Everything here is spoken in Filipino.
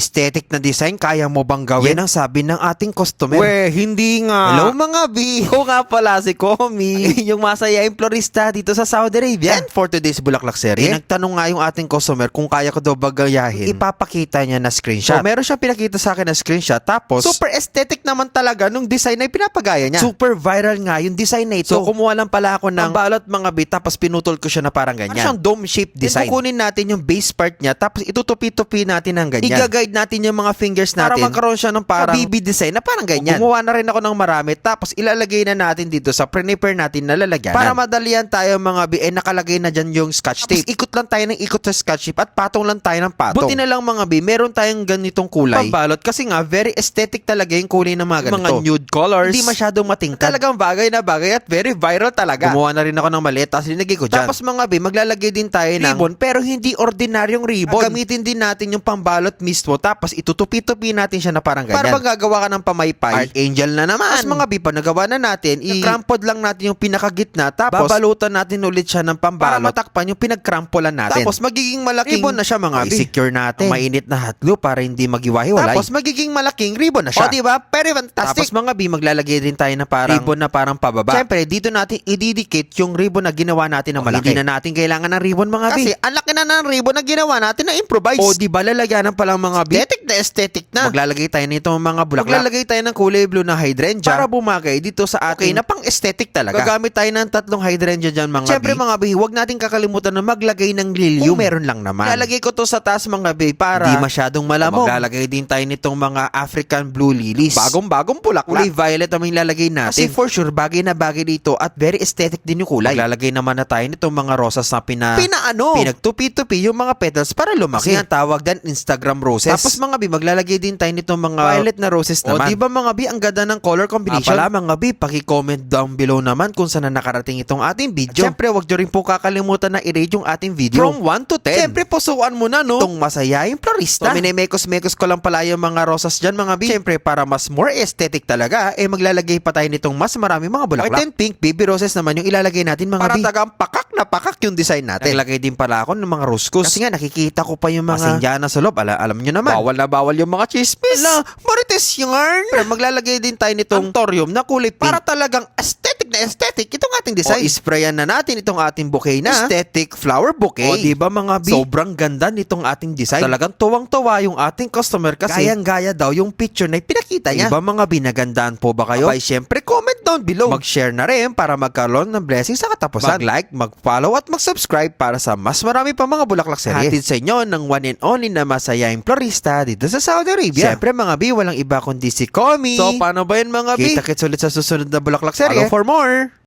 aesthetic na design kaya mo bang gawin? Yan ang sabi ng ating customer. Hindi nga. Hello mga B! Ko nga pala si Komi, yung masayaing florista dito sa Saudi Arabia. And for today's Bulaklak Serye, nagtanong nga yung ating customer kung kaya ko daw ba gayahin. Ipapakita niya na screenshot. So meron siya pinakita sa akin na screenshot, tapos super aesthetic naman talaga nung design na pinapagaya niya. Super viral nga yung design na ito. So kumuha lang pala ako ng balot mga B, tapos pinutol ko siya na parang ganyan. Ano siyang dome shape design. Kukunin natin yung base part niya, tapos itutupi-tupi natin ng ganyan. Iga-guide natin yung mga fingers natin para magkaroon siya ng parang BB design na parang ganyan. Gumawa na rin ako ng marami, tapos ilalagay na natin dito sa prepare natin na lalagyan. Para madalian tayo mga B, nakalagay na dyan yung scotch tape. Tapos ikot lang tayo ng ikot sa scotch tape at patong lang tayo ng patong. Buti na lang mga B, meron tayong ganitong kulay pambalot kasi nga very aesthetic talaga yung kulay ng mga ganito. Mga nude colors. Hindi masyadong matingkad. Talagang bagay na bagay at very viral talaga. Gumawa na rin ako ng maliit, tapos linagay ko dyan. Tapos mga B, maglalagay din tayo ng ribbon, pero hindi ordinaryong ribbon. Gamitin din natin yung pambalot mismo, tapos itutupi-tupi natin siya na parang ganyan. Para magagawa ka ng pamaypay. Archangel na naman. Tapos mga B, pa nagawa na natin, i-crampod lang natin yung pinakagitna, tapos babalutan natin ulit siya ng pambalot para matakpan yung pinagkrampolan natin. Tapos magiging malaking ribbon na siya mga B. I-secure natin. Mainit na hot glue para hindi maghiwa-hiwalay. Tapos magiging malaking ribbon na siya. O diba? Very fantastic. Tapos mga B, maglalagay din tayo na parang ribbon na parang pababa. Siyempre, dito natin ididikit yung ribbon na ginawa natin na malaki. Hindi na natin kailangan ng ribbon mga B. Kasi ang laki na ng ribbon na ginawa natin na improvise. O diba, lalagyan pa lang mga B. Aesthetic na. Maglalagay tayo nito mga bulaklak. Maglalagay tayo ng kulay blue na hydrangea para bumagay dito sa ating na pang aesthetic talaga. Gagamit tayo ng 3 hydrangea dyan mga B. Siyempre mga B, huwag natin kakalimutan na maglagay ng lilium. Meron lang naman. Lalagay ko to sa taas mga B para di masyadong malamog. Maglalagay din tayo nitong mga African blue lilies. Bagong bulaklak. Kulay violet ang ilalagay natin. Kasi for sure, bagay na bagay dito at very aesthetic din yung kulay. Maglalagay naman na tayo nitong mga rosas na pinagtupi-tupi yung mga petals para lumaki. Kasi ang tawag din Instagram roses. Tapos mga B, maglalagay din tayo nitong mga violet na roses naman. O diba mga B, ang ganda ng color combination. Pala mga B, paki-comment down below naman kung saan na nakarating itong ating video. Siyempre, wag nyo rin po kakalimutan na i-rate yung ating video from 1 to 10. Siyempre, pusuan mo na, no? Itong masayaing florista. So, minimekos-mekos ko lang pala yung mga rosas dyan, mga B. Siyempre, para mas more aesthetic talaga, maglalagay pa tayo nitong mas marami mga bulaklak. White and pink baby roses naman yung ilalagay natin, mga para B. Para tagang pakak na pakak yung design natin. Naglagay din pala ako ng mga roscos. Kasi nga, nakikita ko pa yung mga masindyana sa loob. Alam nyo naman. Bawal na bawal yung mga chismis. Marites yarn. Pero maglalagay din tayo nitong thorium na kulay pink. Para talagang aesthetic itong ating design. O isprayan na natin itong ating bouquet na aesthetic flower bouquet. O diba mga B, sobrang ganda nitong ating design. Talagang tuwang-tuwa yung ating customer kasi gayang-gaya daw yung picture na pinakita niya. Diba mga B, nagandaan po ba kayo? Abay, syempre comment down below. Mag-share na rin para magkaroon ng blessing sa katapusan. Mag-like, mag-follow at mag-subscribe para sa mas marami pa mga bulaklak serye. Hatid sa inyo ng one and only na masayaing florista dito sa Saudi Arabia. Syempre mga B, walang iba kundi si Komi. So paano ba yun mga B? Kita-kits ulit sa susunod na bulaklak serye. Follow for more!